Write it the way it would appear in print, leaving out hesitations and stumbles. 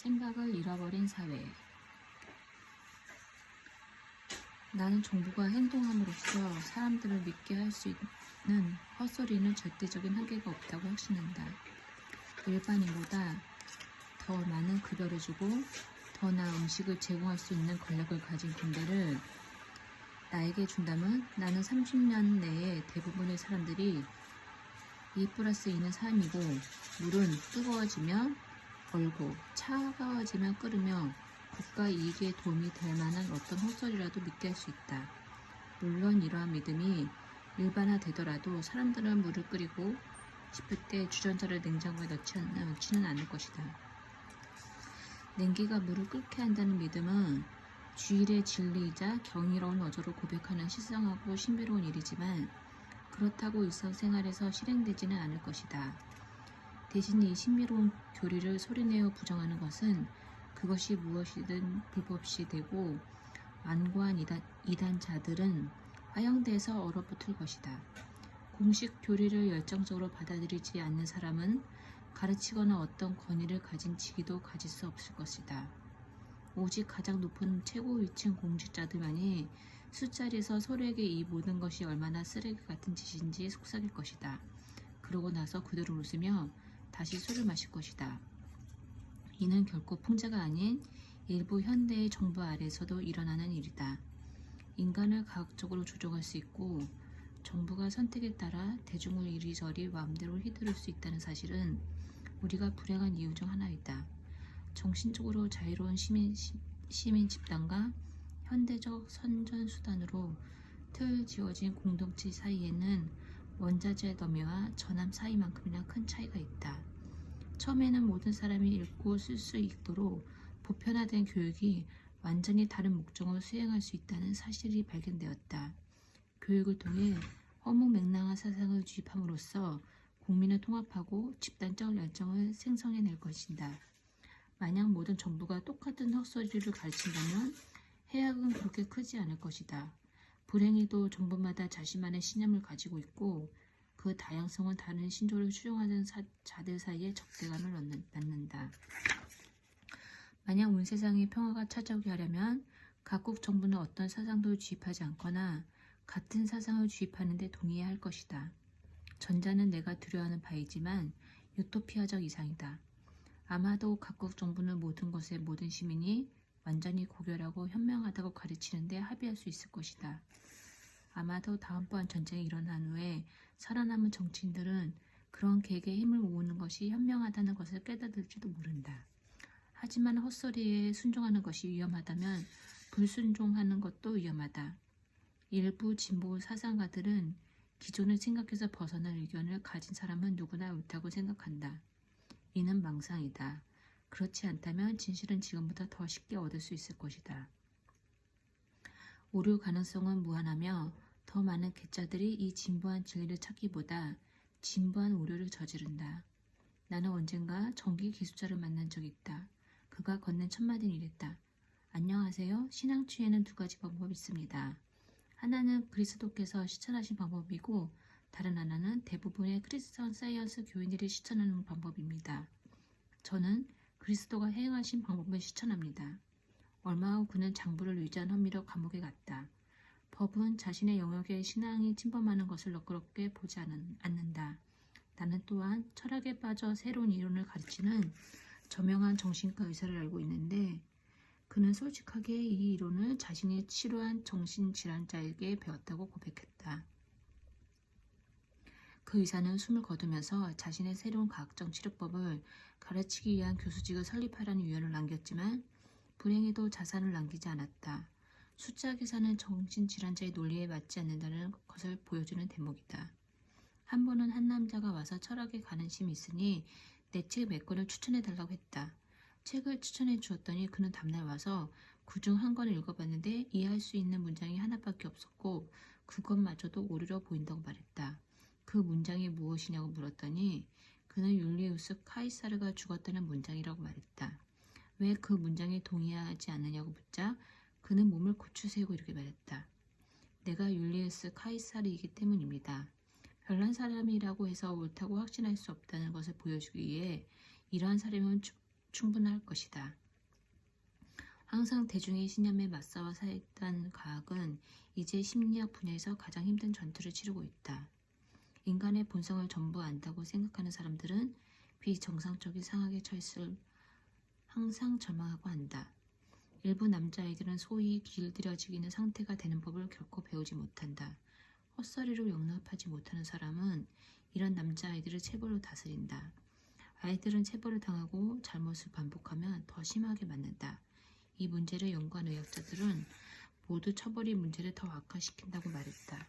생각을 잃어버린 사회. 나는 정부가 행동함으로써 사람들을 믿게 할 수 있는 헛소리는 절대적인 한계가 없다고 확신한다. 일반인보다 더 많은 급여를 주고 더 나은 음식을 제공할 수 있는 권력을 가진 군대를 나에게 준다면 나는 30년 내에 대부분의 사람들이 2+2는 3이고 물은 뜨거워지면 얼고 차가워지면 끓으며 국가 이익에 도움이 될 만한 어떤 헛소리라도 믿게 할 수 있다. 물론 이러한 믿음이 일반화되더라도 사람들은 물을 끓이고 싶을 때 주전자를 냉장고에 넣지는 않을 것이다. 냉기가 물을 끓게 한다는 믿음은 주일의 진리이자 경이로운 어조로 고백하는 시성하고 신비로운 일이지만 그렇다고 일상생활에서 실행되지는 않을 것이다. 대신 이 신비로운 교리를 소리내어 부정하는 것은 그것이 무엇이든 불법시 되고 완고한 이단자들은 화형돼서 얼어붙을 것이다. 공식 교리를 열정적으로 받아들이지 않는 사람은 가르치거나 어떤 권위를 가진 직위도 가질 수 없을 것이다. 오직 가장 높은 최고 위층 공직자들만이 술자리에서 서로에게 이 모든 것이 얼마나 쓰레기 같은 짓인지 속삭일 것이다. 그러고 나서 그대로 웃으며 다시 술을 마실 것이다. 이는 결코 풍자가 아닌 일부 현대의 정부 아래에서도 일어나는 일이다. 인간을 과학적으로 조종할 수 있고 정부가 선택에 따라 대중을 이리저리 마음대로 휘두를 수 있다는 사실은 우리가 불행한 이유 중 하나이다. 정신적으로 자유로운 시민 집단과 현대적 선전수단으로 틀 지어진 공동체 사이에는 원자재 너머와 전함 사이만큼이나 큰 차이가 있다. 처음에는 모든 사람이 읽고 쓸 수 있도록 보편화된 교육이 완전히 다른 목적을 수행할 수 있다는 사실이 발견되었다. 교육을 통해 허무맹랑한 사상을 주입함으로써 국민을 통합하고 집단적 열정을 생성해낼 것이다. 만약 모든 정부가 똑같은 헛소리를 가르친다면 해악은 그렇게 크지 않을 것이다. 불행히도 정부마다 자신만의 신념을 가지고 있고 그 다양성은 다른 신조를 추종하는 자들 사이에 적대감을 낳는다. 만약 온 세상에 평화가 찾아오게 하려면 각국 정부는 어떤 사상도 주입하지 않거나 같은 사상을 주입하는 데 동의해야 할 것이다. 전자는 내가 두려워하는 바이지만 유토피아적 이상이다. 아마도 각국 정부는 모든 것에 모든 시민이 완전히 고결하고 현명하다고 가르치는데 합의할 수 있을 것이다. 아마도 다음번 전쟁이 일어난 후에 살아남은 정치인들은 그런 계획에 힘을 모으는 것이 현명하다는 것을 깨닫을지도 모른다. 하지만 헛소리에 순종하는 것이 위험하다면 불순종하는 것도 위험하다. 일부 진보 사상가들은 기존의 생각에서 벗어난 의견을 가진 사람은 누구나 옳다고 생각한다. 이는 망상이다. 그렇지 않다면 진실은 지금보다 더 쉽게 얻을 수 있을 것이다. 오류 가능성은 무한하며 더 많은 괴짜들이 이 진부한 진리를 찾기보다 진부한 오류를 저지른다. 나는 언젠가 정기 기숙자를 만난 적이 있다. 그가 건넨 첫 마디는 이랬다. 안녕하세요. 신앙주의에는 두 가지 방법이 있습니다. 하나는 그리스도께서 실천하신 방법이고 다른 하나는 대부분의 크리스천 사이언스 교인들이 실천하는 방법입니다. 저는 그리스도가 행하신 방법을 실천합니다. 얼마 후 그는 장부를 위조한 혐의로 감옥에 갔다. 법은 자신의 영역에 신앙이 침범하는 것을 너그럽게 보지 않는다. 나는 또한 철학에 빠져 새로운 이론을 가르치는 저명한 정신과 의사를 알고 있는데 그는 솔직하게 이 이론을 자신이 치료한 정신질환자에게 배웠다고 고백했다. 그 의사는 숨을 거두면서 자신의 새로운 과학적 치료법을 가르치기 위한 교수직을 설립하라는 유언을 남겼지만 불행히도 자산을 남기지 않았다. 숫자 계산은 정신질환자의 논리에 맞지 않는다는 것을 보여주는 대목이다. 한 번은 한 남자가 와서 철학에 관심이 있으니 내 책 몇 권을 추천해달라고 했다. 책을 추천해 주었더니 그는 다음날 와서 그중 한 권을 읽어봤는데 이해할 수 있는 문장이 하나밖에 없었고 그것마저도 오류로 보인다고 말했다. 그 문장이 무엇이냐고 물었더니 그는 율리우스 카이사르가 죽었다는 문장이라고 말했다. 왜 그 문장에 동의하지 않느냐고 묻자 그는 몸을 고추세우고 이렇게 말했다. 내가 율리우스 카이사르이기 때문입니다. 별난 사람이라고 해서 옳다고 확신할 수 없다는 것을 보여주기 위해 이러한 사람은 충분할 것이다. 항상 대중의 신념에 맞서와 사했던 과학은 이제 심리학 분야에서 가장 힘든 전투를 치르고 있다. 인간의 본성을 전부 안다고 생각하는 사람들은 비정상적인 상황에 처했을 항상 절망하고 한다. 일부 남자아이들은 소위 길들여지는 상태가 되는 법을 결코 배우지 못한다. 헛소리로 용납하지 못하는 사람은 이런 남자아이들을 체벌로 다스린다. 아이들은 체벌을 당하고 잘못을 반복하면 더 심하게 맞는다. 이 문제를 연구한 의학자들은 모두 처벌이 문제를 더 악화시킨다고 말했다.